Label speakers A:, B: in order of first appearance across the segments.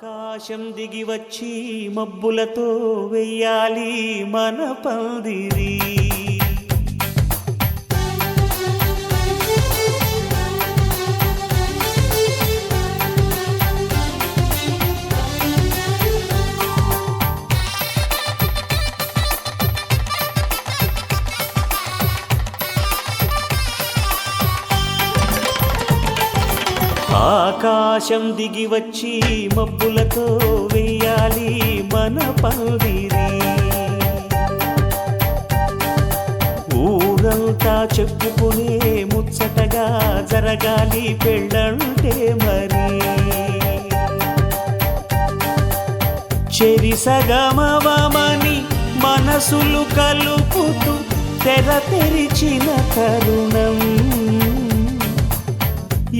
A: ఆకాశం దిగి వచ్చి మబ్బులతో వెయ్యాలి మన పందిరి. ఆకాశం దిగి వచ్చి మబ్బులతో వెయ్యాలి మన పందిరి. ఊరంతా చెప్పుకునే ముచ్చటగా జరగాలి పెళ్ళంటే మరి. చెరిసగమవమని మనసులు కలుపుతూ తెర తెరిచిన తరుణం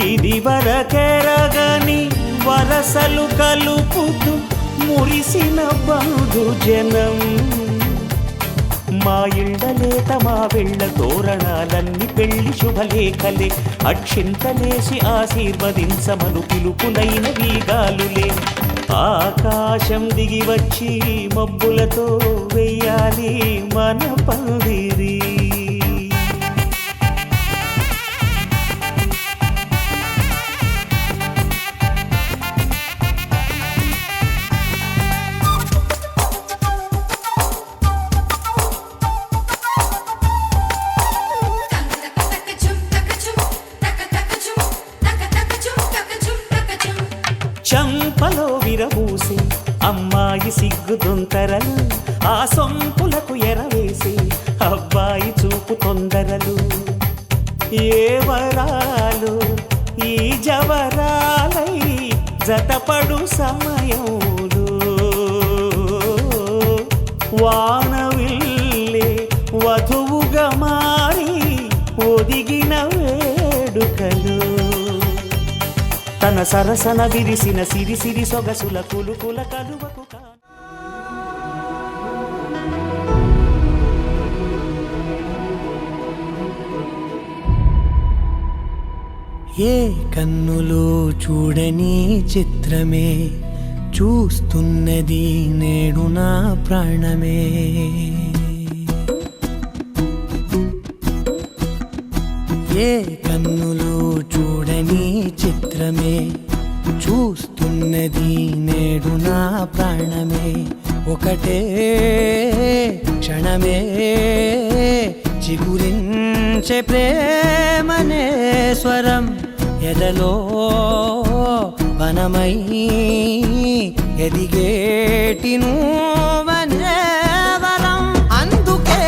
A: ఇది వరకెరగని వరసలు కలుపుతూ మురిసిన బంధుజనం. మా ఇళ్ళలేత మా వెళ్ళ తోరణాలన్నీ పెళ్లి శుభలేఖలే. అక్షింతలేసి ఆశీర్వదించమను పిలుపులైన వీగాలులే. ఆకాశం దిగి వచ్చి మబ్బులతో వెయ్యాలి మన పందిరి. చంపలో విరబూసి అమ్మాయి సిగ్గుదొంతరలు, ఆ సొంపులకు ఎరవేసి అబ్బాయి చూపు తొందరలు. ఏ వరాలు ఈ జవరాలై జతపడు సమయంలో వానవిల్లే వధువుగా మారి ఒదిగిన వేడుకలు. తన సరసన విరిసిన సిరిసిరి సొగసుల కులుకుల కలువకు
B: ఏ కన్నులో చూడని చిత్రమే చూస్తున్నది నేడు నా ప్రాణమే. ఏ కన్నులో చూడని చిత్రమే చూస్తున్నది నేడు నా ప్రాణమే. ఒకటే క్షణమే చిగురించే ప్రేమనే స్వరం ఎదలో వనమై ఎదిగేటి నువ్వనే వరం. అందుకే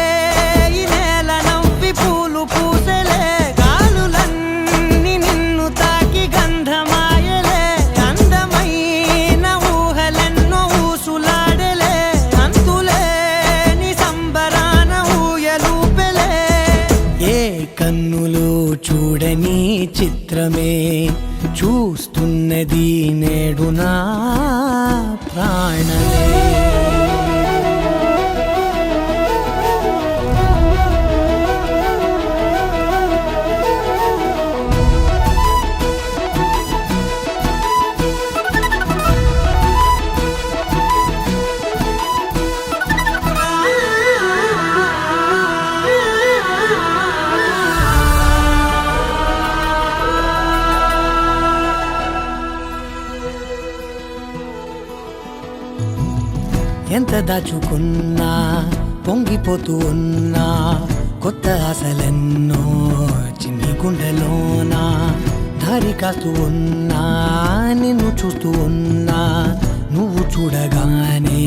B: ఈ నేల నవ్వి పూలు పూసలే, గాలులన్నీ నిన్ను తాకి గంధమాయలే. అందమైన ఊహలెన్నో ఊసులాడలే, అంతులేని సంబరాన ఊయలూపెలే. ఏ కన్నులో చూడని చిత్రమే చూస్తున్నది నేడు నా ప్రాణమే. ఎంత దాచుకున్నా పొంగిపోతూ ఉన్నా, కొత్త ఆశలెన్నో చిన్ని గుండెలోనా దారి కాస్తూ ఉన్నా. నిన్ను చూస్తూ ఉన్నా, నువ్వు చూడగానే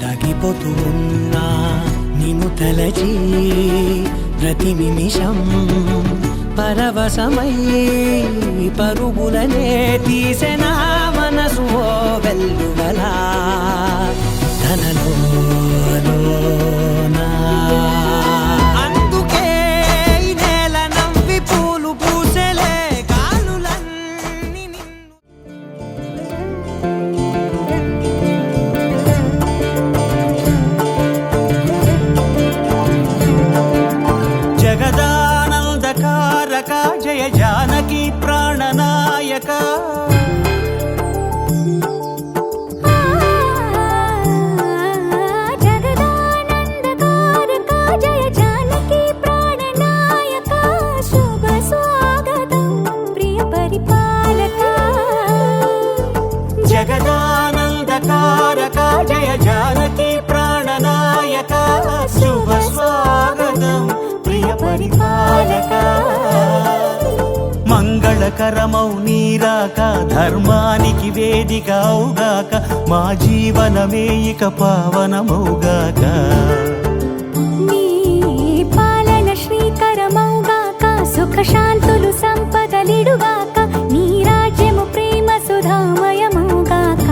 B: దాగిపోతూ ఉన్నా. నిన్ను తలచి ప్రతి నిమిషం పరవశమై పరుగులనే తీసెనా మనసు ఓ వెల్లువలా తనలోనా. అందుకే ఈ నేల నవ్వి పూలు పూసలే, గాలులన్నీ నిన్ను.
A: జగదానందకారక జయ జానకి ప్రాణనాయక, పరిపాలక మంగళకరమౌ నీరాక ధర్మానికి వేదిక అవుగాక మా జీవనమే ఇక పావనమౌగాక
C: నీ పాలన శ్రీకరమౌగాక సుఖ శాంతులు సంపదలిడుగాక నీ రాజ్యము ప్రేమ సుధామయమౌగాక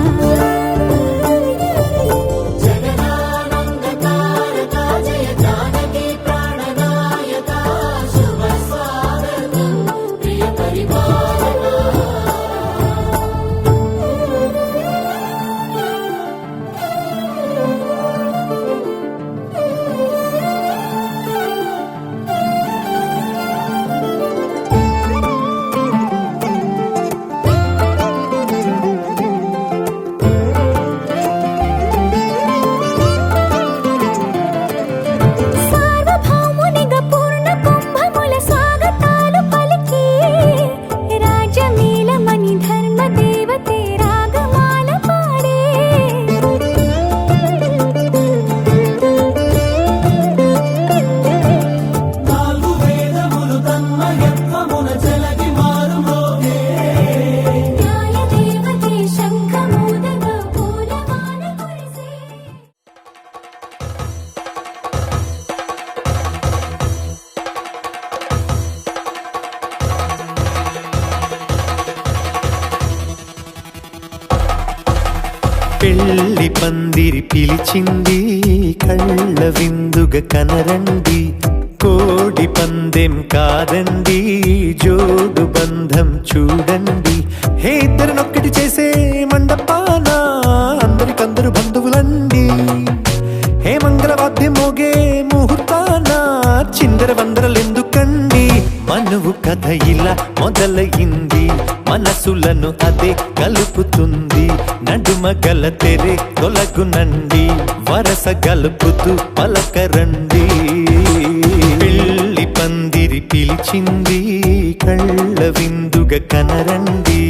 D: పెళ్లి పందిరి పిలిచింది కళ్ళ విందుగా కనరండి కోడి పందెం కాదండి జోడు బంధం చూడండి హే ఇద్దరినొక్కటి చేసే మండపాన అందరికందరు బంధువులండి హే మంగళవాద్యం మోగే ముహూర్తాన చిందర వందరలెందుకండి మనువు కథ ఇలా మొదలయింది మనసులను అదే కలుపుతుంది నడుమ గల తెరే తొలగునండి వరస గలుపుతూ పలకరండి పెళ్లి పందిరి పిలిచింది కళ్ళ విందుగా కనరండి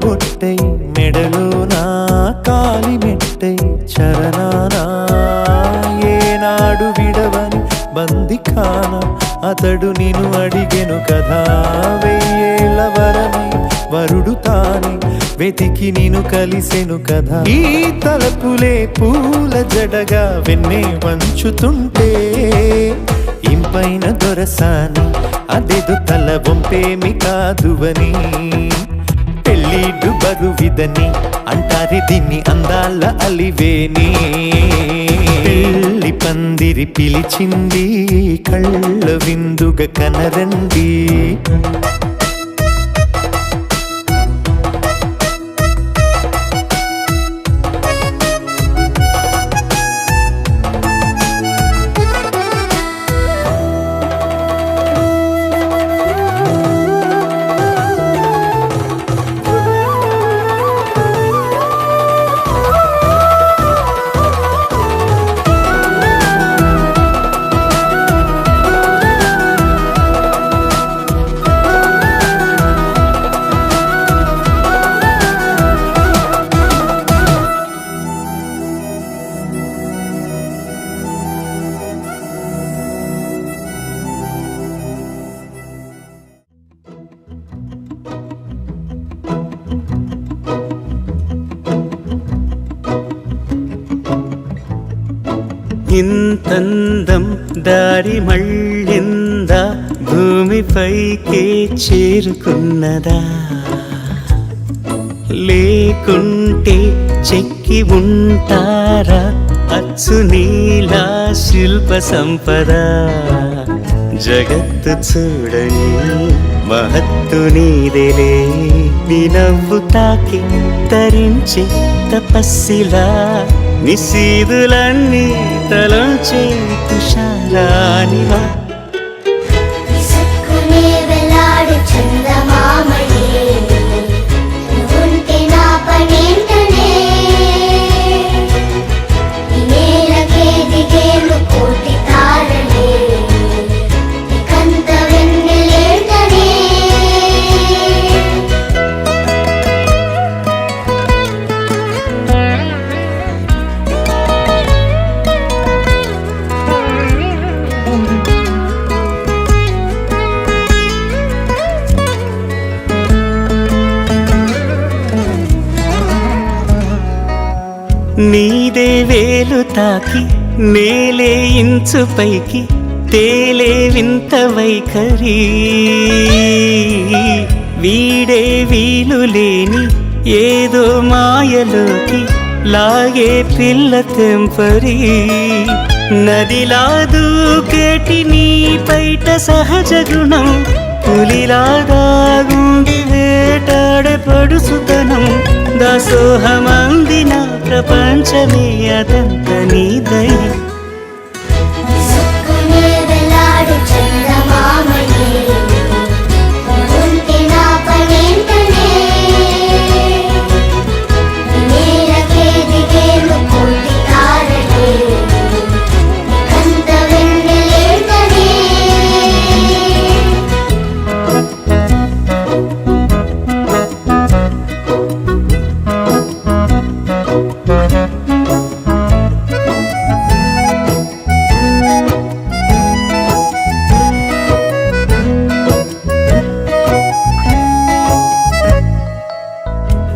D: బొట్టై మెడలోనా కాలి మెట్టై చరణానా ఏనాడు విడవని బందిఖాన అతడు నిన్ను అడిగెను కదా వెయ్యేళ్ళ వరమై వరుడు తానే వెతికి నిన్ను కలిసెను కదా ఈ తలపులే పూల జడగా వెన్నే వంచుతుంటే ఇంపైన దొరసాని అదేదో తల వంపేమి కాదువని పెళ్ళిడు బరువిదని అంటారే దీన్ని అందాల అలివేని పెళ్లి పందిరి పిలిచింది కళ్ళ విందుగా కనరండి
A: ఇంతందం దారి మళ్ళిందా భూమిపైకే చేరుకున్నదా లేకుంటే చెక్కి ఉంటారా అచ్చు నీలా శిల్ప సంపద జగత్తు చూడని మహత్తు నీదేలే నీ నవ్వు తాకి తరించే తపస్సిలా నిశీదులన్నీ తలంచే తుషారానివా
E: చందమామయే నువ్వుంటే నా పనేంటనే ఈ నేలకే దిగేను కోటి తారలే ఇకంత వెన్నెలేంటనే
A: నీదే వేలు తాకి నేలే ఇంచు పైకి తేలే వింత వైఖరి వీడే వీలు లేని ఏదో మాయలోకి లాగే పిల్ల తెంపరి నదిలా దూకేటి నీ పైట సహజ గుణం పులిలాగా గుండి వేటాడే పడుసుతనం దాసోహమందిన ప్రపంచమే అదంత నీదై
E: సుక్కునే వెలాడు చందమామయే నువ్వుంటే నా పనేంటనే ఈ నేలకే దిగేను కోటి తారలే ఇకంత వెన్నెలేంటనే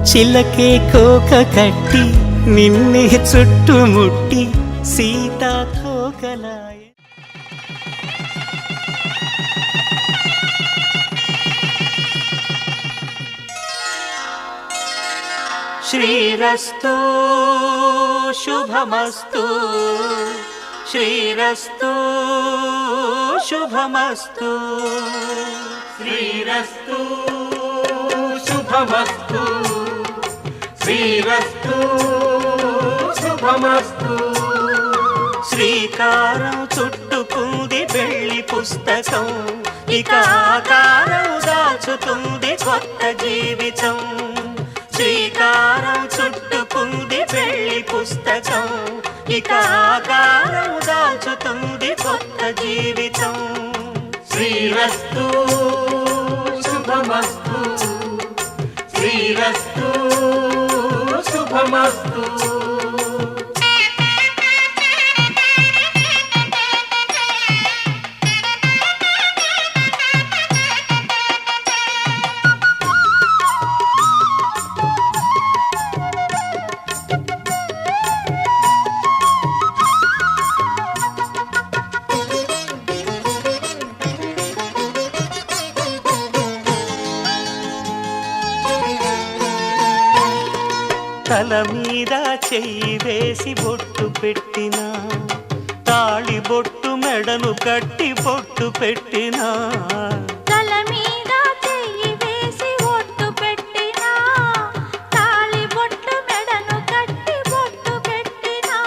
A: చిలకే కోక కట్టి నిన్నే చుట్టుముట్టి సీతాకోకలాయ శ్రీరస్తు శుభమస్తు శ్రీరస్తు శుభమస్తు
F: శ్రీరస్తు శుభమస్తు శ్రీరస్తు శుభమస్తు
A: శ్రీకారం చుట్టుకుంది పెళ్లి పుస్తకం ఇక ఆకారం దాచుతుంది కొత్త జీవితం శ్రీకారం చుట్టుకుంది పెళ్లి పుస్తకం ఇక ఆకారం దాచుతుంది కొత్త జీవితం
F: శ్రీరస్తు శుభమస్తు శ్రీరస్తు శుభమస్తు
A: తల మీద చెయ్యి వేసి బొట్టు పెట్టినా తాళి బొట్టు మెడను కట్టి బొట్టు పెట్టినా
C: తల మీద చెయ్యి వేసి ఒట్టు పెట్టినా తాళి బొట్టు మెడను కట్టి బొట్టు పెట్టినా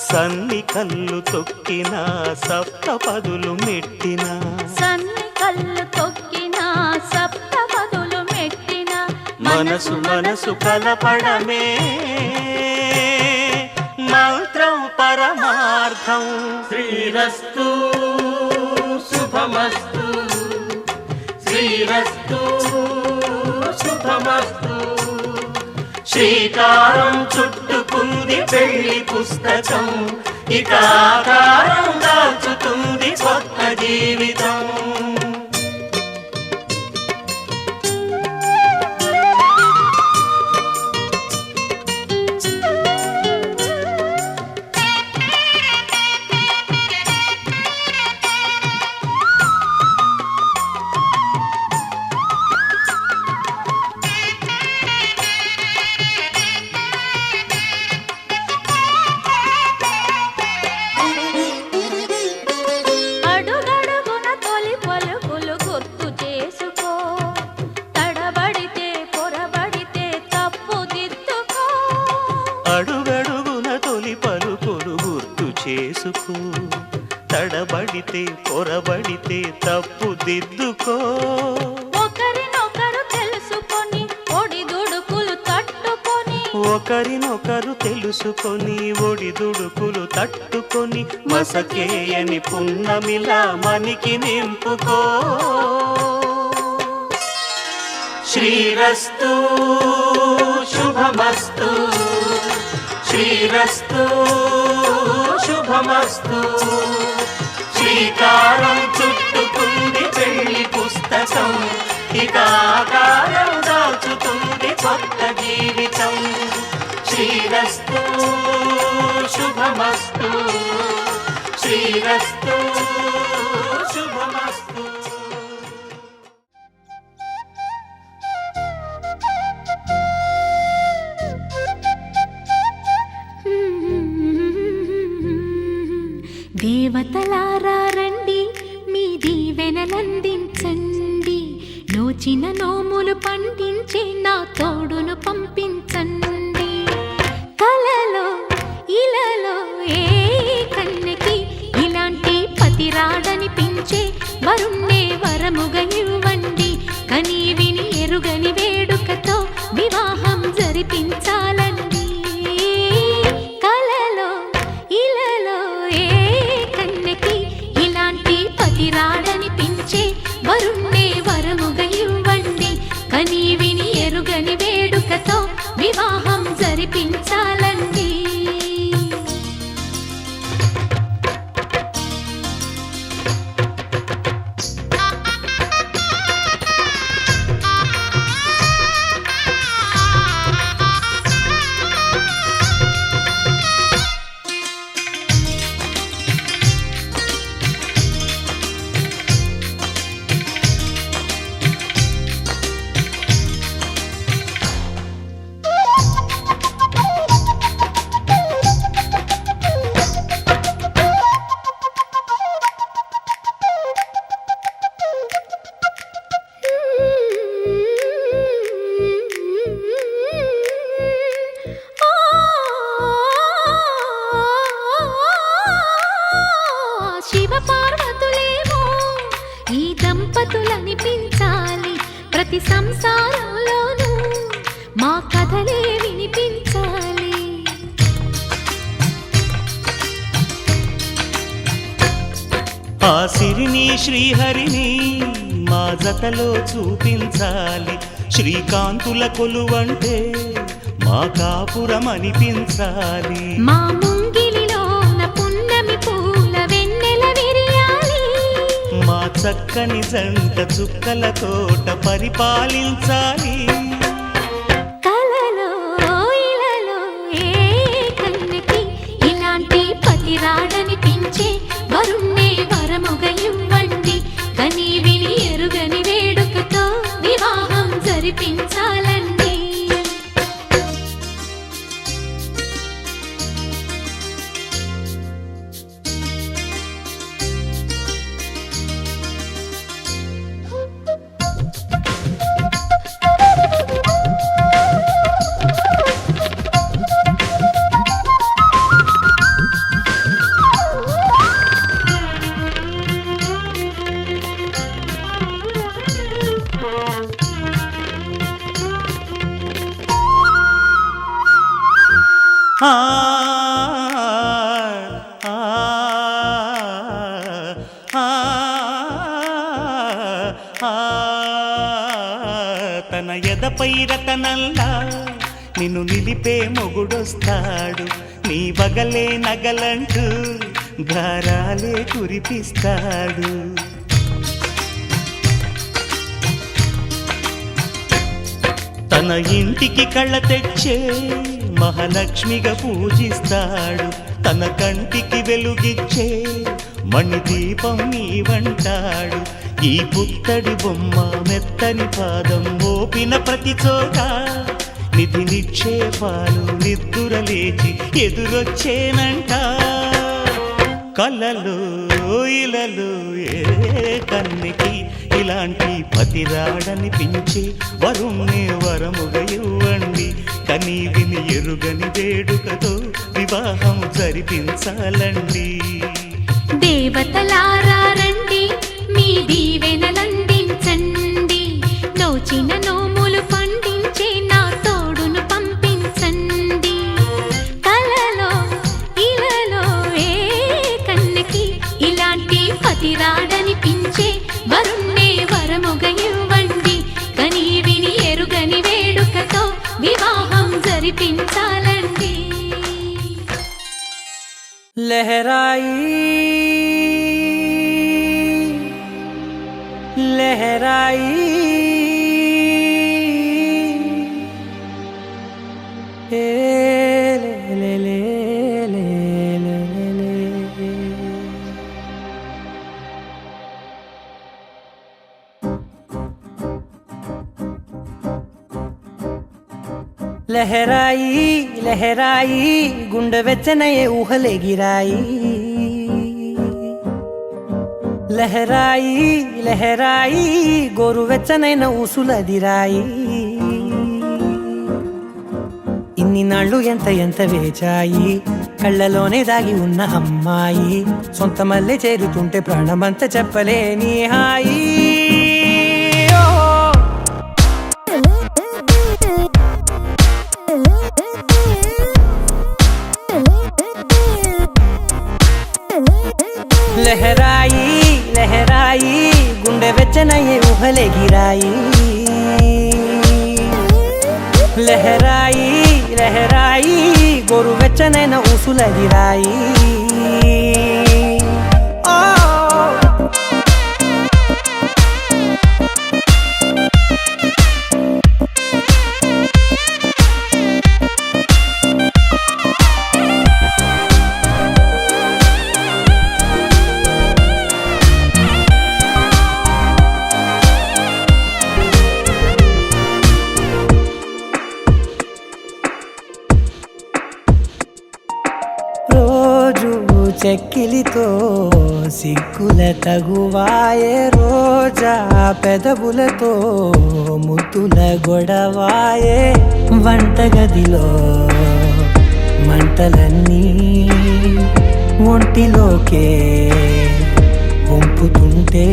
A: సన్ని కళ్ళు తొక్కినా సప్త పదులు మెట్టినా
C: సన్ని కళ్ళు తొక్కినా సప్త పదులు మెట్టినా
A: మనసు మనసు కలపడమే మంత్రం పరమార్థం
F: శ్రీరస్తు శుభమస్తు శ్రీరస్తు శుభమస్తు
A: శ్రీకారం చుట్టుకుంది పెళ్లి పుస్తకం ఇక ఆకారం దాచుతుంది కొత్త జీవితం
C: అడుగడుగున తొలి పలుకులు గుర్తు చేసుకో తడబడితే పొరబడితే తప్పు దిద్దుకో
A: అడుగడుగున తొలి పలుకులు గుర్తు చేసుకో తడబడితే పొరబడితే తప్పు దిద్దుకో ఒకరినొకరు తెలుసుకొని ఒడిదుడుకులు తట్టుకొని మసకేయని పున్నమిలా మనికి నింపుకో. శ్రీరస్తు శుభమస్తు, శ్రీరస్తు శుభమస్తు. శ్రీకారం చుట్టుకుంది పెళ్లి పుస్తకం, ఇక ఆకారం దాచుతుంది కొత్త జీవితం. శ్రీరస్తు శుభమస్తు, శ్రీరస్తు శుభమస్తు.
C: దేవతలారా రండి, మీ దీవెనలందించండి. నోచిన నోములు పండించే నా తోడును పంపించండి. కలలో ఇలలో ఏ కన్నెకి ఇలాంటి పతి రాడనిపించే వరుణ్ణే వరముగా ఇవ్వండి. కని విని ఎరుగని వేడుకతో వివాహం జరిపించాలండి. కలలో ఇలలో ఏ కన్నెకి ఇలాంటి పతి రాడనిపించే వరుణ్ణే వరముగా ఇవ్వండి. కని విని ఎరుగని వేడుకతో వివాహం జరిపించాలండి. శివ పార్వతులేమో ఈ దంపతులనిపించాలి. ప్రతి సంసారంలోనూ మా కథలే వినిపించాలి.
A: ఆ సిరిని శ్రీహరిని మా జతలో చూపించాలి. శ్రీకాంతుల కొలువంటే మా కాపురం అనిపించాలి.
C: మా ముంగిలిలోన పున్నమి పూల వెన్నెల విరియాలి.
A: మా చక్కని జంట చుక్కల తోట పరిపాలించాలి.
C: కలలో ఇలలో ఏ కన్నెకి ఇలాంటి పతి రాడనిపించే వరుణ్ణే వరముగా ఇవ్వండి. కని విని ఎరుగని వేడుకతో వివాహం జరిపించాలండి.
A: ఆ ఆ ఆ తన ఎదపై రతనల్లా నిన్ను నిలిపే మొగుడొస్తాడు. నీ వగలే నగలంటూ గారాలే కురిపిస్తాడు. తన ఇంటికి కళ్ళ తెచ్చే మహాలక్ష్మిగా పూజిస్తాడు. తన కంటికి వెలుగిచ్చే మణిదీపం నీవంటాడు. ఈ పుత్తడి బొమ్మ మెత్తని పాదం మోపిన ప్రతి చోట నిధి నిక్షేపాలు నిద్దురలేచి ఎదురొచ్చేనంట. కలలో ఇలలో ఏ కన్నెకి ఇలాంటి పతి రాడనిపించి వరుణ్ణే వరముగా ఇవ్వండి. కని విని ఎరుగని వేడుకతో వివాహం జరిపించాలండి.
C: దేవతలారా రండి, మీ దీవెనలందించండి. నోచిన నోములు పండించే నా తోడును పంపించండి. పెంచాలండి.
B: లహరాయి లహరాయి ఏ లే లే లే లే లే. లహరాయి లహరాయి గుండె వెచ్చనయే ఊహలెగిరాయి. లహరాయి లహరాయి గోరు వెచ్చనైన ఊసులదిరాయి. ఇన్ని నాళ్ళు ఎంత ఎంత వేచాయి కళ్ళలోనే దాగి ఉన్న అమ్మాయి. సొంత మల్లె చేరుతుంటే ప్రాణమంత చెప్పలేని హాయి. లహరాయి లహరాయి గుండె వెచ్చనయ్యే ఊహలెగిరాయి. లహరాయి లహరాయి గోరు వెచ్చనైన ఊసులదిరాయి. రోజు చెక్కిలితో సిగ్గుల తగువాయే. రోజా పెదవులతో ముద్దుల గొడవాయే. వంటగదిలో మంటలన్నీ ఒంటిలోకే వంపుతుంటే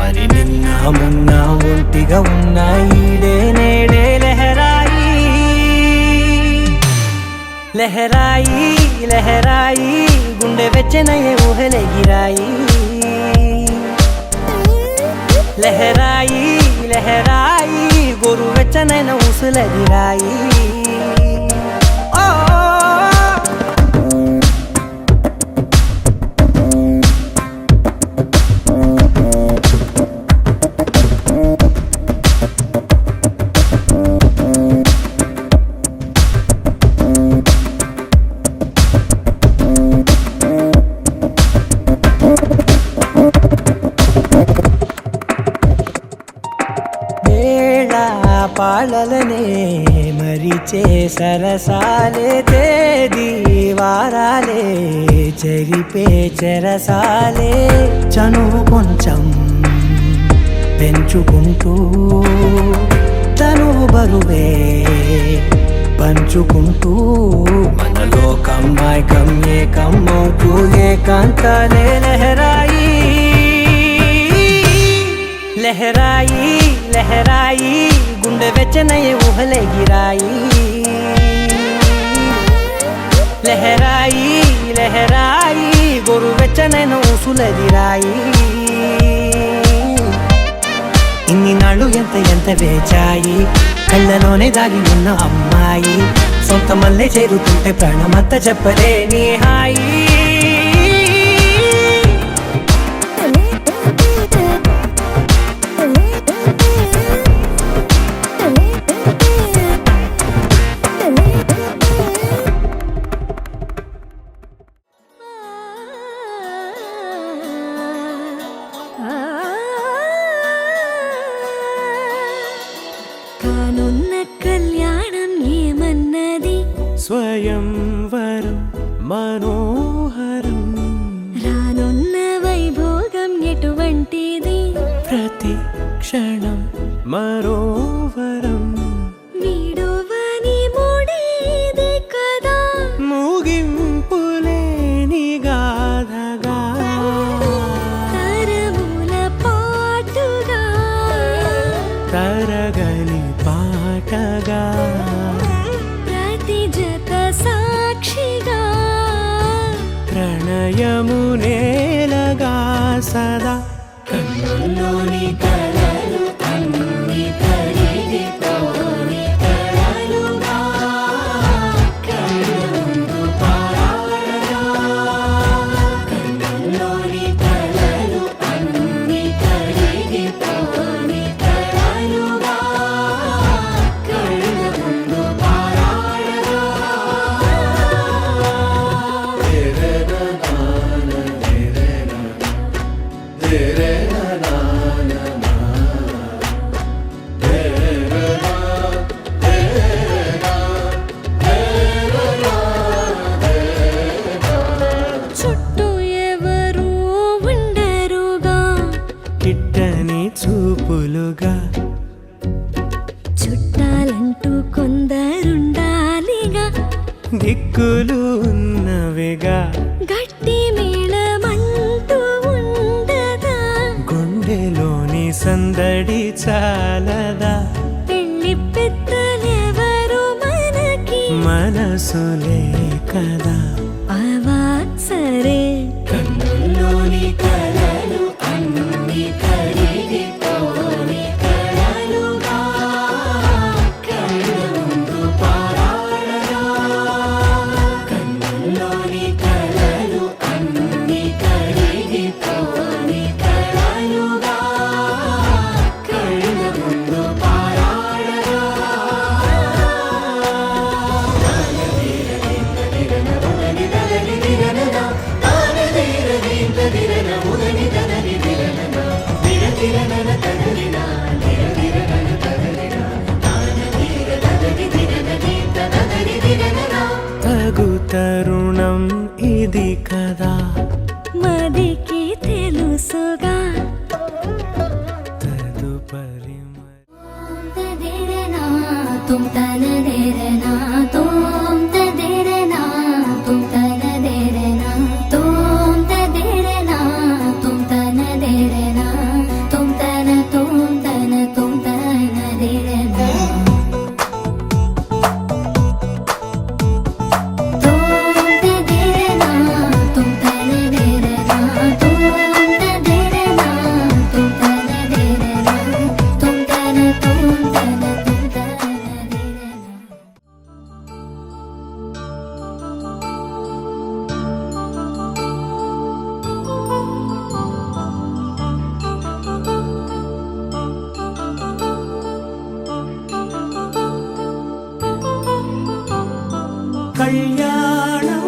B: మరి నిన్న మొన్న ఒంటిగా ఉన్న ఈడే నేడే లహరాయి. లహరాయి లహరాయి గుండె వెచ్చనయ్యే ఊహలెగిరాయి. లహరాయి లహరాయి గోరు వెచ్చనైన ఊసులదిరాయి. పాలలనే మరిచే సరసాలే. తేదీ వారాలే చెరిపే చెరసాలే. చనువు కొంచెం పెంచుకుంటూ తనువు బరువే పంచుకుంటూ మనలో కమ్మాయికం ఏకమవుతూ ఏకాంతాలే. లహరాయి లహరాయి లహరాయి గుండె వెచ్చనయ్యే ఊహలెగిరాయి. లహరాయి లహరాయి గోరు వెచ్చనైన ఊసులదిరాయి. ఇన్ని నాళ్ళు ఎంత ఎంత వేచాయి కళ్ళలోనే దాగి ఉన్న అమ్మాయి. సొంత మల్లె చేరుతుంటే ప్రాణమంత చెప్పలేని హాయి.
C: కానున్న కళ్యాణం ఏమన్నది?
D: స్వయంవరం మనోహరం.
C: రానున్న వైభోగం ఎటువంటిది?
D: ప్రతి క్షణం మరోవరం.
C: వీడోవని మూడేది కదా
D: ముగింపులేని గాథగా.
C: తరముల పాటుగా
D: తరగని పాటగా.
C: ప్రతి జత సాక్షిగా
D: ప్రణయము నేలగా సదా. కన్నుల్లోని కలలు అన్ని తరి దిక్కులు ఉన్నవిగా
C: గట్టి మేళమంటూ ఉండదా
D: గుండెలోని సందడి చాలదా
C: పెళ్లి పెద్దలెవరు మనకి
D: మనసులే కదా
C: అవా సరే
B: కన్నుల్లోని కలలు అన్ని కరిగిపోని కలలుగా కళ్ళ ముందు పారాడరా కన్నుల్లోని కలలు అన్ని కరిగిపోని కలలుగా కళ్ళ ముందు పారాడరా
D: తగు తరుణం ఇది కదా
C: మదికి తెలుసుగా
D: తదుపరి
E: तुम तन देरना तुम तदेरना तुम तन देरना तुम तदेरना तुम तन देरना तुम तन देरना तुम तन देरना तुम तन देरना तुम तन देरना तुम तन देरना
B: కళ్యాణం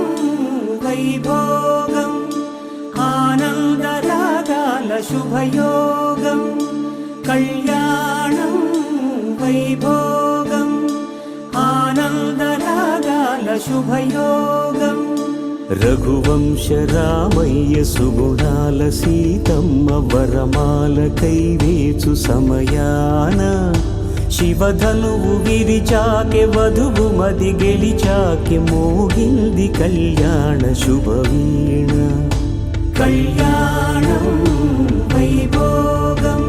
B: వైభోగం ఆనందరాగాల శుభయోగం కళ్యాణం వైభోగం ఆనందరాగాల శుభయోగం రఘువంశ రామయ్య సుగుణాల సీతమ్మ వరమాల కైవేచు సమయాన శివధనువు విరిచాకె వధువు మది గెలిచాకె మోగింది కళ్యాణ శుభవీణ కళ్యాణం వైభోగం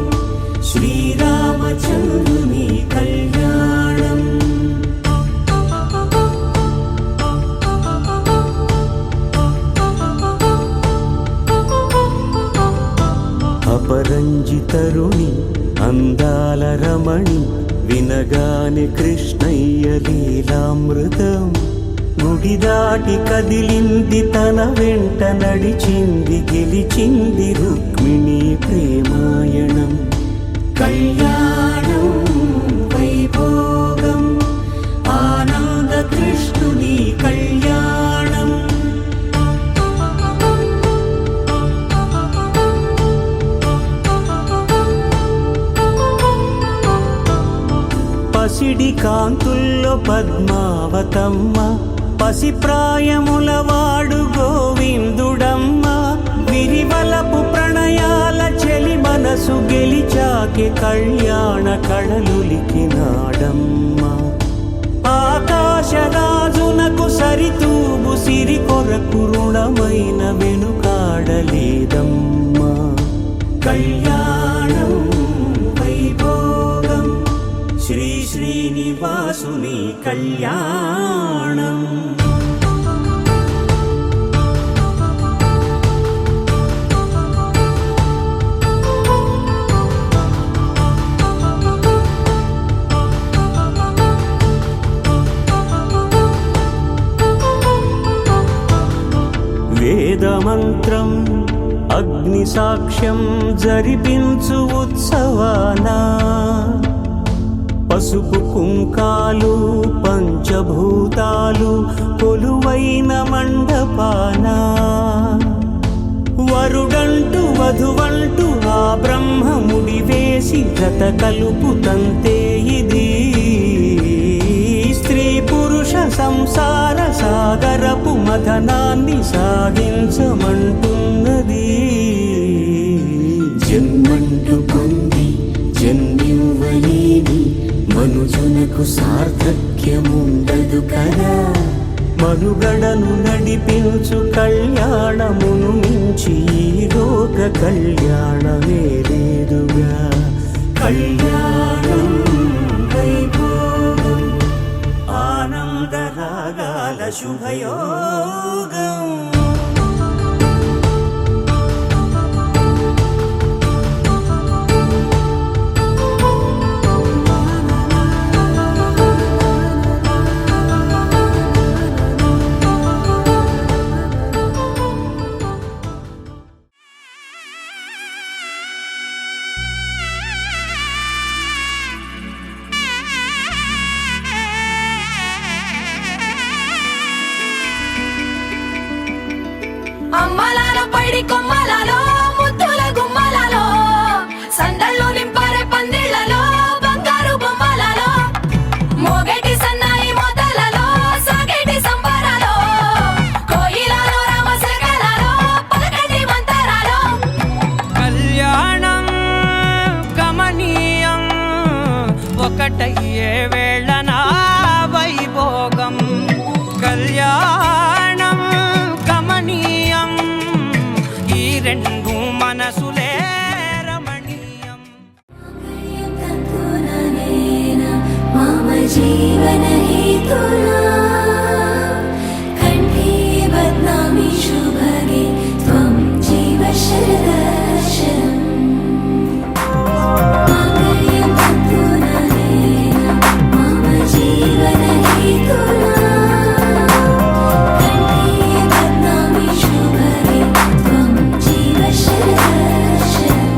B: శ్రీరామచంద్రుని కళ్యాణం అపరంజి తరుణి అందాల రమణి వినగానే కృష్ణయ్య లీలామృతం గుడి దాటి కదిలింది తన వెంట నడిచింది గెలిచింది రుక్మిణి ప్రేమాయణం కళ్యాణం వైభోగం ఆనంద కృష్ణుని కళ్యాణం పసిడి కాంతుల్లో పద్మావతమ్మ పసిప్రాయముల వాడు గోవిందుడమ్మ విరివలపు ప్రణయాల చెలి మనసు గెలిచాకే కళ్యాణ కళలులికినాడమ్మ ఆకాశరాజునకు సరితూగు సిరి కొరకు రుణమైన వెనుకాడలేదమ్మా కళ్యాణం వైభోగం శ్రీ శ్రీనివాసుని కళ్యాణం వేదమంత్రం అగ్ని సాక్ష్యం జరిపించు ఉత్సవానా పసుపు కుంకాలు పంచభూతాలు కొలువైన మండపాన వరుడంటూ వధువంటూ ఆ బ్రహ్మముడి వేసి జత కలుపుతంతే ఇది స్త్రీ పురుష సంసార సాగరపు మథనాన్ని సాగించమంటున్నది జన్మంటూ పొంది జన్మివ్వలేని మనుజునకు సార్థక్యముండదు కదా
D: మనుగడను నడిపించు కళ్యాణమును మించి ఈ లోక కళ్యాణమే లేదుగా. కళ్యాణం వైభోగం ఆనందరాగాల శుభయోగం.
G: అమ్మలాలో పైడి కొమ్మలలో ముద్దుల గుమ్మలలో సందళ్ళు నింపారే పందిళ్లలో బంగారు బొమ్మలలో మోగేటి సన్నాయి మోతలలో సాగేటి సంబరాలో కోయిలలో రామశకలలో పలకటి మంతరాలో.
H: కళ్యాణం గమనీయం ఒకటయ్యే వేళనా వైభోగం. కళ్యాణం గమనీయం ఈ రెండు మనసులే రమణీయం.
E: మమ జీవన హేతునా కంఠే బధ్నామి శుభగే త్వం జీవ శరదర్శనం. మమ జీవన హేతునా కంఠే బధ్నామి శుభగే త్వం జీవ శరదర్శనం.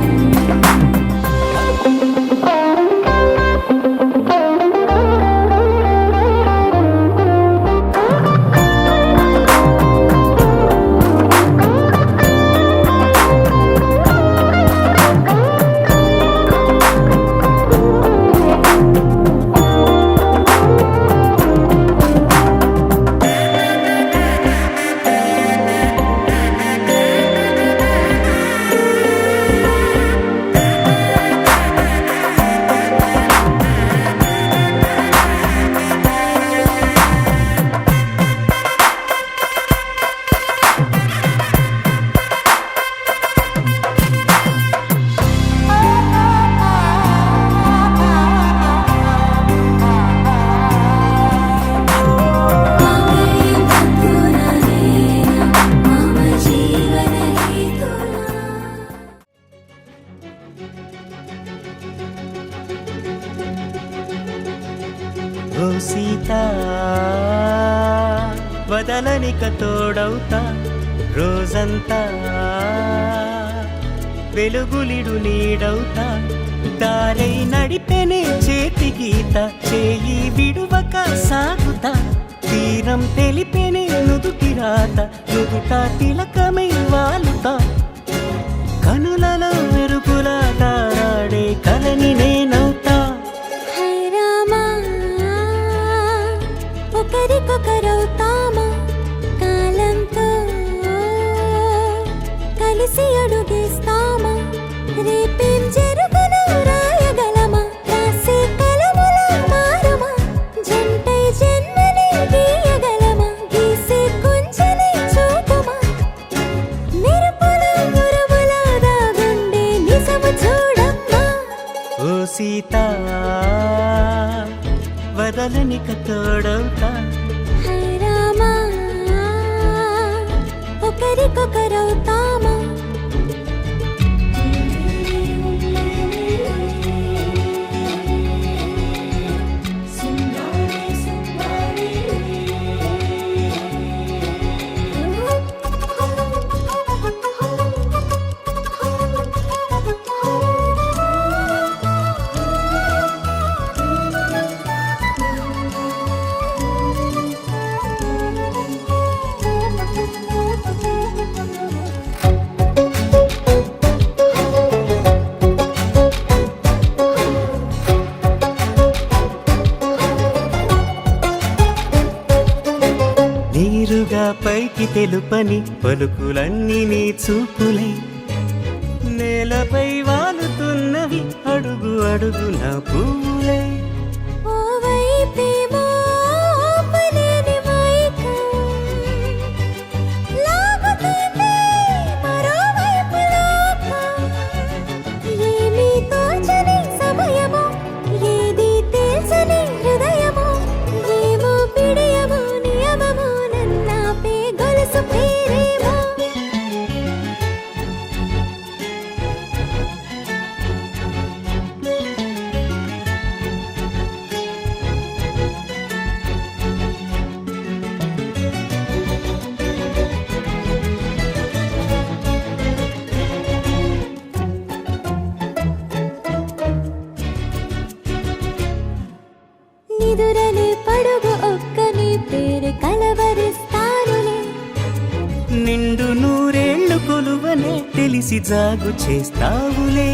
A: ఓ సీత వదలనిక తోడవుతా రోజంతా వెలుగులిడు నీడవుతా దారై నడిపెనే చేతి గీత చేయి విడువక సాగుతా తీరం తెలిపెనే నుదుటి రాత నుదుట తిలకమై వాలుతా కనులలో మెరుగుల తారాడే కలని నేనవుతా.
C: హై రామా ఒకరికొకరవుతామా కాలంతో కలిసి అడుగేస్తామా రేపేం జరుగునో రాయగలమా రాసే కలముల మారమా జంటై జన్మని గీయగలమా గీసే కొంచెని చూపుమా మెరుపుల మురుముల దాగుండే నిజము చూడమ్మా.
A: ఓ సీత వదలనిక తోడవుతా
C: హై రామా ఒకరికొకరవుతామా
A: నీరుగా పైకి తెలుపని పలుకులన్నీ నీ చూపులై నేలపై వాలుతున్నవి అడుగు అడుగున పువ్వులై.
C: ఓ వైపేమో ఆపలేని మైకం వేరే కలవరిస్తానులే.
A: నిండు నూరేళ్లు కొలువనే తెలిసి జాగు చేస్తావులే.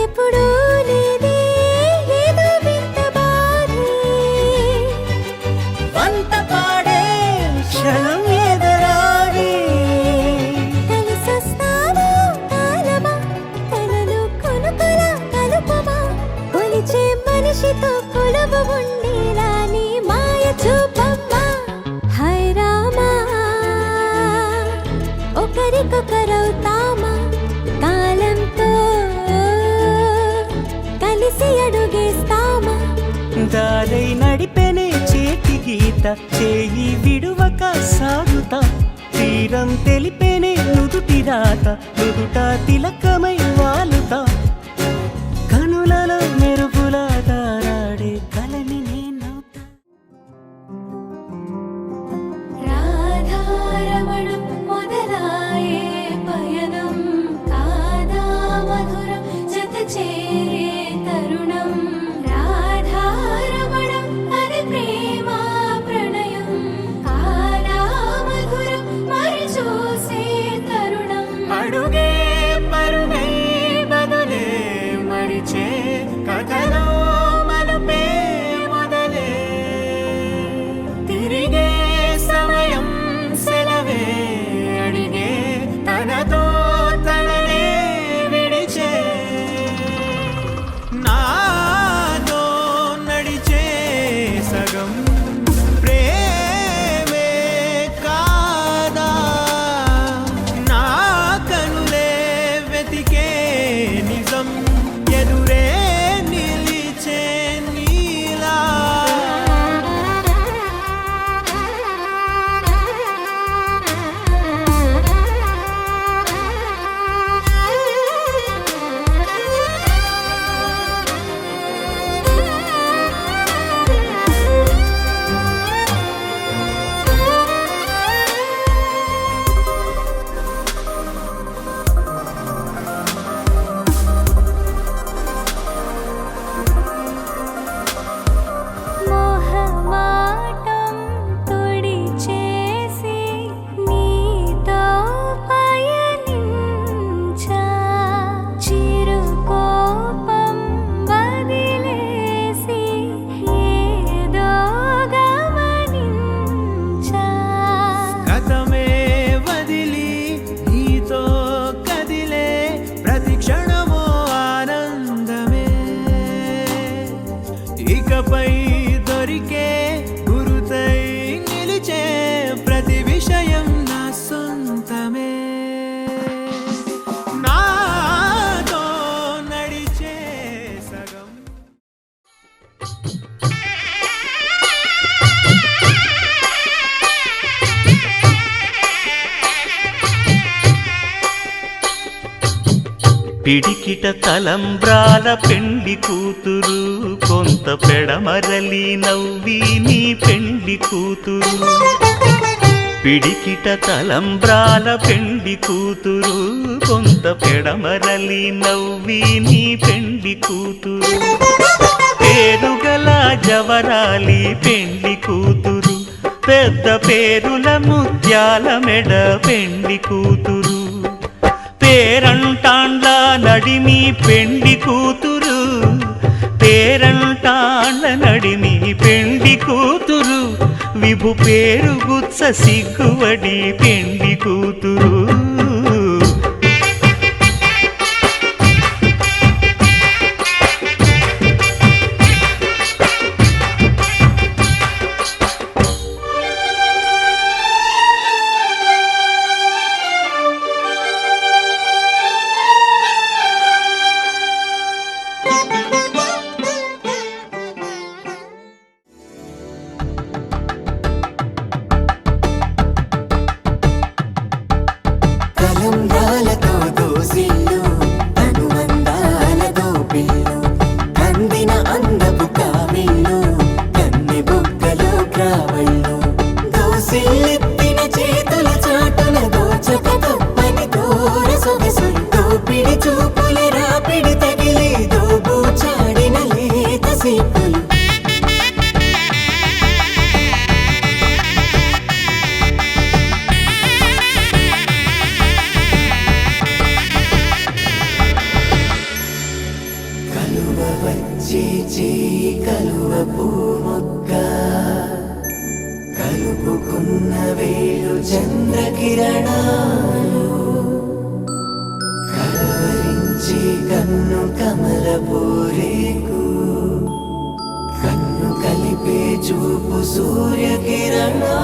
C: ఎప్పుడూ లేదే ఏదో వింత బాధే.
A: వంత పాడే క్షణం ఎదరాడే.
C: కలిసొస్తావా కాలమా, కలలు కొనుకలా కలుపమా, కొలిచే మనిషితో కొలువు ఉండేలా నీ మాయ చూపమ్మా. హై రామా, ఒకరికొకరవుతామా, కాలంతో కలిసి అడుగేస్తామా.
A: దారై నడిపెనే చేతి గీత, చేయి విడువక సాగుతా. తీరం తెలిపెనే నుదుటి రాత, నుదుట తిలకమై వాలుతా. కనులలో మెరుపులా దారాడే కలని నేనవుతా.
E: రాధారమణం మొదలాయే పయనం, కాదా మధురం జత చేరే తరుణం. రాధారమణం అది ప్రేమ ప్రణయం, కాదా మధురం మరి చూసే తరుణం.
A: అడుగే పరుగై బదులే మరిచే కథలో మలుపే మొదలే. తిరిగే సమయం సెలవే అడిగే, తనతో తననే విడిచే. నాతో నడిచే సగం ప్రేమే కాదా, నా కనులే వెతికే నిజం, ఎదురే నిలిచే నీలా.
C: మోహమాటం తొడి చేసి నీతో పయనించా, చిరుకోపం వదిలేసి ఏదో గమనించా.
A: గతమే వదిలి నీతో కదిలే ప్రతి క్షణమో ఆనందమే. ఇకపై దొరికే గురుతై నిలిచే ప్రతి విషయం నా సొంతమే. నాతో నడిచే సగం పిడికిట తలంబ్రాల పెండి కూతురు, కొంత పెడమరలి నవ్వి నీ పెండి కూతురు. పిడికిట తలంబ్రాల పెండి కూతురు, కొంత పెడమరలి నవ్వి నీ పెండి కూతురు. పేరుగల జవరాలి పెండి కూతురు, పెద్ద పేరుల ముత్యాల మెడ పెండి కూతురు. పేరంటాండ్ల నడిమి పెండి కూతురు, పేరంటాండ్ల నడిమి పెండి కూతురు. విభు పేరు గుత్స సిగ్గువడి పెండి కూతురు.
B: పట్టుకున్న వేలు చంద్రకిరణాలు కలవరించి కన్ను కమలపూరేకు కన్ను కలిపే చూపు సూర్యకిరణాలు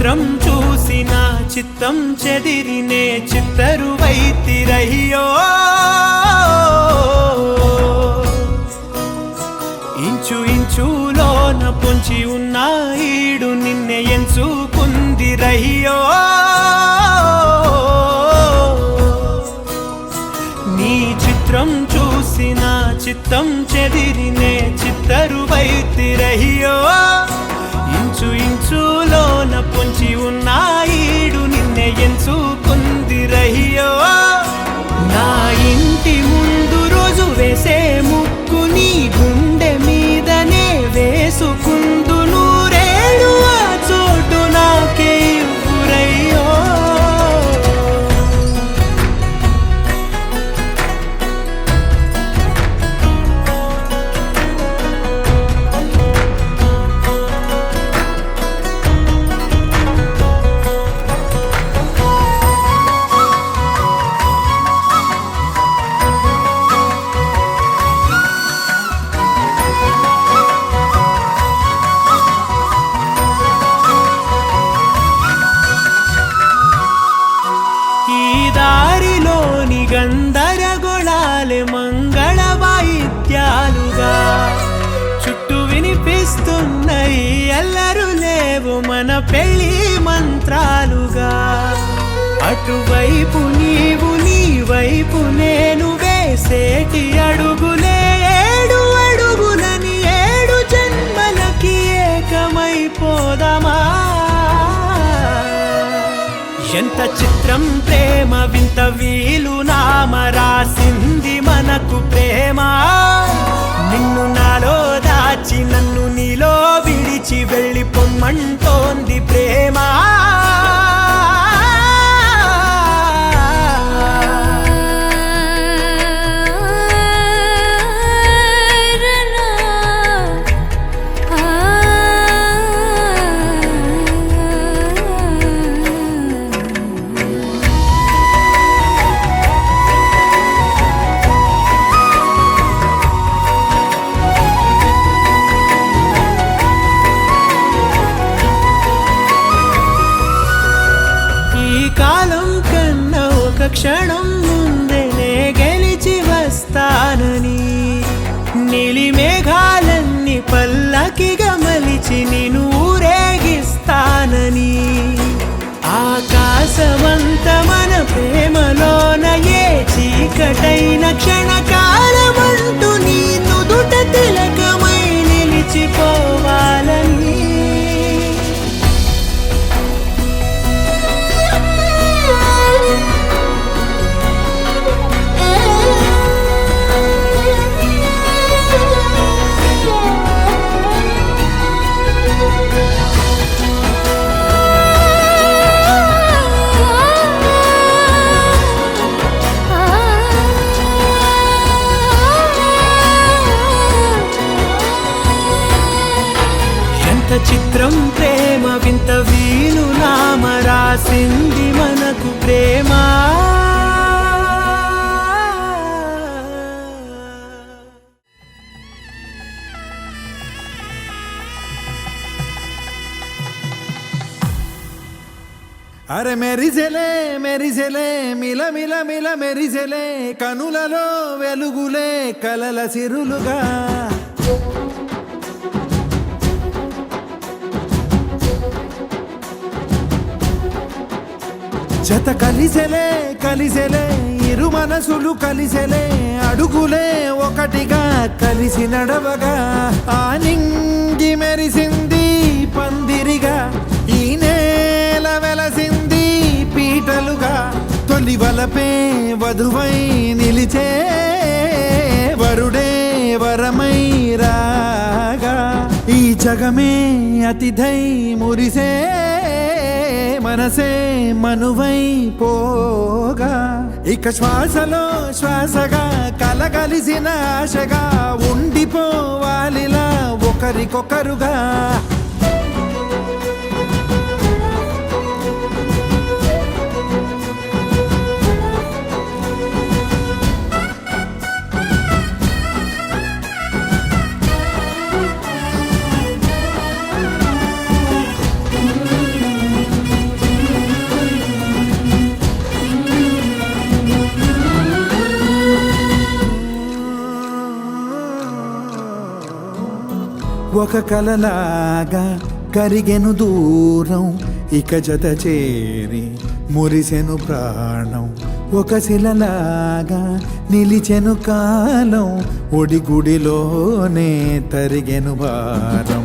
B: చిత్రం చూసి నా చిత్తం చెదిరినే చిత్తరువైతిరయ్యో ఇంచు ఇంచులోన పొంచి ఉన్న ఈడు నిన్నే ఎంచుకుందిరయ్యో నీ చిత్రం చూసి నా చిత్తం చెదిరినే చిత్తరువైతిరయ్యో ఇంచు ఇంచులోన పొంచి ఉన్న ఈడు నిన్నే ఎంచుకుందిరయ్యో నా ఇంటి ముందు రోజు వేసే ముక్కు నీ గుండె మీదనే వేసుకుందు నూరేడు ఆ చోటు నాకే ఇవ్వురయ్యో ఈ దారిలోని గందరగోళాలే మంగళ వాయిద్యాలుగా చుట్టూ వినిపిస్తున్నాయి అల్లరు లేవు మన పెళ్లి మంత్రాలుగా అటువైపు నీవు నీ వైపు నేను వేసేటి అడుగులే ఏడు అడుగులని ఏడు జన్మలకి ఏకమైపోదామా ఎంత చిత్రం ప్రేమ వింత వీలు నామ రాసింది మనకు ప్రేమ నిన్ను నాలో దాచి నన్ను నీలో విడిచి వెళ్ళిపోమ్మంటోంది ప్రేమ కాలం కన్నా ఒక క్షణం ముందేనే గెలిచి వస్తానని నీలి మేఘాలన్నీ పల్లకిగా మలిచి నిన్ను ఊరేగిస్తానని ఆకాశమంత మన ప్రేమలోన ఏ చీకటైన క్షణకాలమంటూ నీ నుదుట తిలకమై నిలిచిపోవాలని చిత్రం ప్రేమ వింత వీలు నామ రాసింది మనకు ప్రేమ
I: అరే మెరిసెలే మెరిసెలే మిల మిల మిల మెరిసెలే కనులలో వెలుగులే కలల సిరులుగా జత కలిసెలే కలిసెలే ఇరు మనసులు కలిసెలే అడుగులే ఒకటిగా కలిసి నడవగా ఆ నింగి మెరిసింది పందిరిగా ఈ నేల వెలసింది పీటలుగా తొలి వలపే వధువై నిలిచే వరుడే వరమై రాగా ఈ జగమే అతిథై మురిసే మనసే మనువై పోగా ఇక శ్వాసలో శ్వాసగా కలగలిసిన ఆశగా ఉండిపోవాలిలా ఒకరికొకరుగా ఒక కలలాగా కరిగెను దూరం ఇక జత చేరి మురిసెను ప్రాణం ఒక శిలలాగా నిలిచెను కాలం ఒడిగుడిలోనే తరిగెను భారం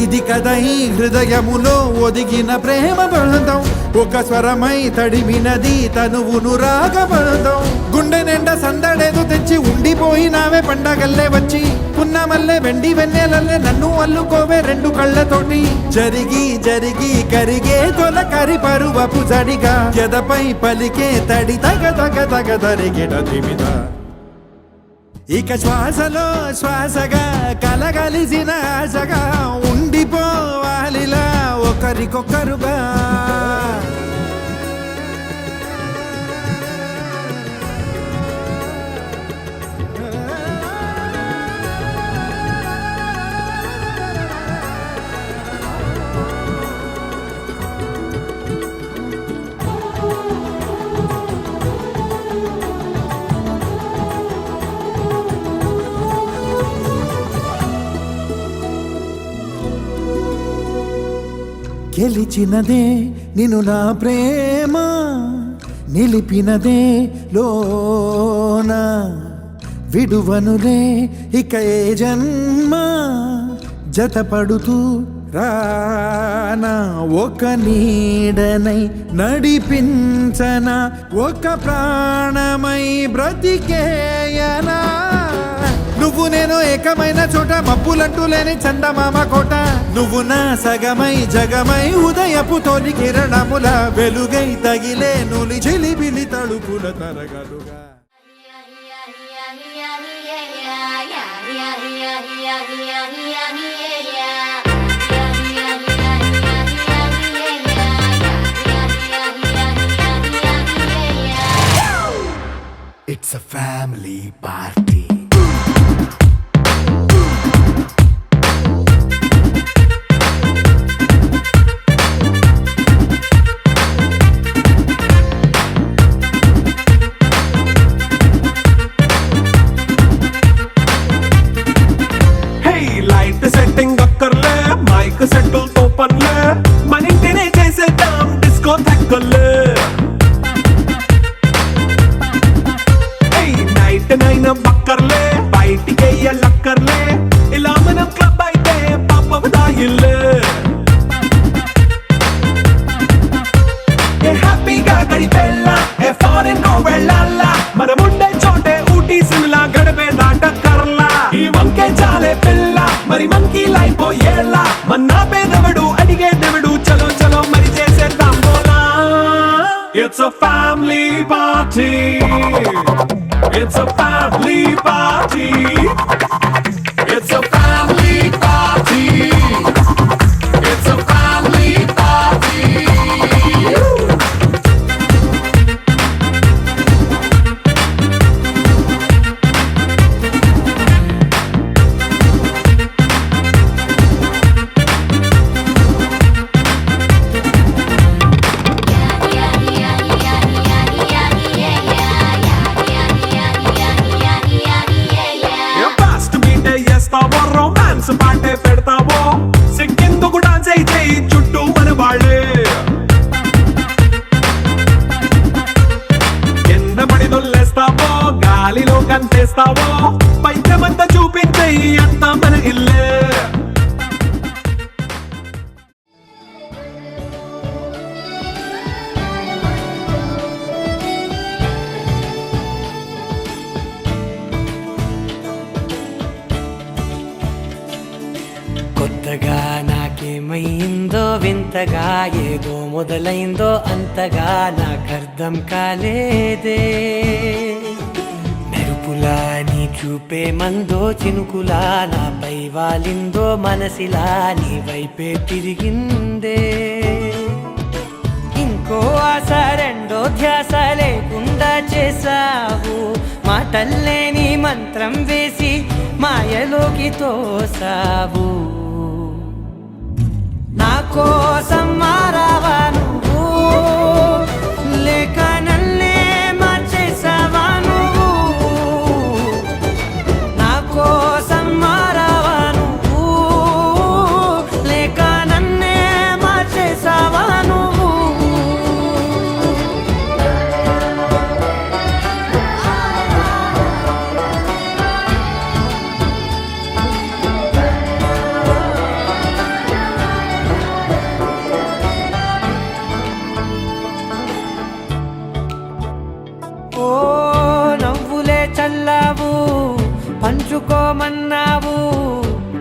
I: ఇది కదా ఈ హృదయములో ఒదిగిన ప్రేమ బంధం ఒక స్వరమై తడిమినది తనువును రాగబంధం గుండె నిండా సందడేదో తెచ్చి ఉండిపోయినావే పండగల్లే వచ్చి పున్నమల్లే వెండి వెన్నెలల్లే నన్ను అల్లుకోవే రెండు కళ్ళతోటి జరిగి జరిగి కరిగే తొలకరి పరువపు జడిగా ఎదపై పలికే తడి తగ తగ తగ తరిగిట తిమిద ఇక శ్వాసలో శ్వాసగా కలగలిసిన ఆశగా ఉండిపోవాలిలా ఒకరికొకరుగా గెలిచినదే నిన్ను నా ప్రేమ నిలిపినదే లోన విడువనులే ఇక ఏ జన్మ జతపడుతూ రానా ఒక నీడనై నడిపించన ఒక ప్రాణమై బ్రతికేయనా నువ్వు నేను ఏకమైన చోట మబ్బులంటూ లేని చందమామ కోట నువ్వు నా సగమై జగమై ఉదయపు తోలి కిరణముల వెలుగై తగిలే నులి చిలిబిలి తడుపుల తరగలుగా
D: It's a family party.
J: Setting అక్కర్లే మైక్ సెట్టుల్ తో పనులే మన ఇంటినే చేసేద్దాం డిస్కో తగ్గలే నైట్ నైన్ బక్కర్లే బయటికి లక్కర్లే ఇలా మనం క్లబ్ అయితే పాపం దాయిల్లే హ్యాపీగా గడిపెళ్ళా ఏ ఫారెన్ వెళ్ళాలా మనం ఉండే చోటే ఊటీ సిమ్లా గడిపే దాటక్కర్లా ఈ వంకే చాలే పిల్ల మరి మనకి లైఫ్ ఏళ్ళ మన్నా పేదవడు అడిగేదెవడు చలో చలో మరి చేసేద్దాం బోలా It's a family party. It's a family party. It's a family party. It's a family party. Romance పాటే పెడతావో సిక్కిందుకు డాన్స్ అయితే చుట్టూ మన వాళ్ళే కింద పడి దొల్లేస్తావో గాలిలో కంటేస్తావో పైకమంతా చూపించే అంతా మన ఇల్లే
B: కొత్తగా నాకేమైందో వింతగా ఏదో మొదలైందో అంతగా నాకర్థం కాలేదే మెరుపులా నీ చూపే మందో చినుకులా నాపై వాలిందో మనసిలా నీ వైపే తిరిగిందే ఇంకో ఆశ రెండో ధ్యాస లేకుండా చేసావు మాటల్లే నీ మంత్రం వేసి మాయలోకి తోసావు నా కోసం మారావా నువ్వు లేక నన్నే మార్చేసావా నువ్వు నా కోసం మారావా నువ్వు పంచుకోమన్నావు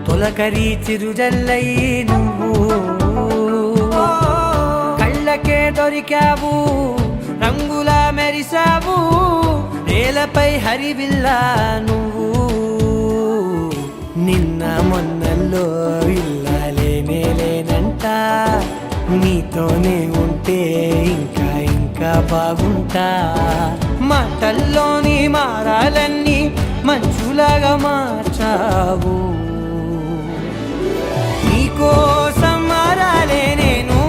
B: తొలకరి చిరుజల్లై నువ్వు కళ్ళకే దొరికావు రంగులా మెరిసావు నేలపై హరివిల్లా నువ్వు నిన్న మొన్నల్లో ఇల్లాలేనే లేనంట నీతోనే ఉంటే ఇంకా ఇంకా బాగుంటా మాటల్లోని మారాలన్నీ మంచులాగా మార్చావు నీకోసం మారాలే నేను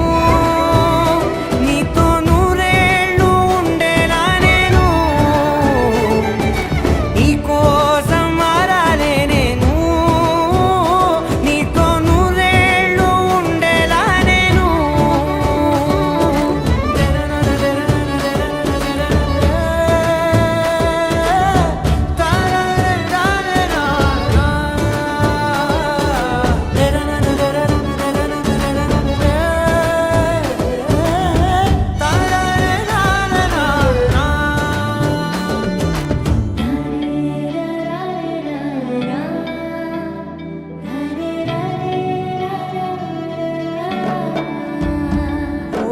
B: నీతో నూరేళ్ళు ఉండేలా నేను నీకోసం మారాలే నేను నీతో నూరేళ్ళు ఉండేలా నేను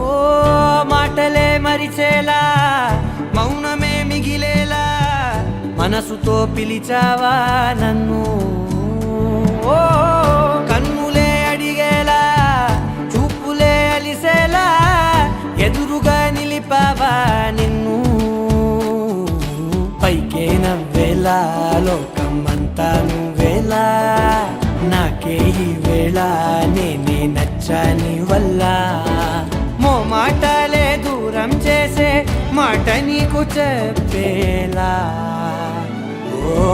B: ఓ మాటలే మరిచేలా మౌనమే మిగిలేలా మనసుతో పిలిచావా నన్ను ఓ కన్నులే అడిగేలా చూపులే అలిసేలా ఎదురుగా నిలిపావా నిన్ను పైకే నవ్వేలా లోకం అంతా నువ్వేలా నాకే ఈ వేళ నేనే నచ్చాని వల్ల మో మాటలే దూరం చేసే మాట నీకు చెప్పేలా ఓ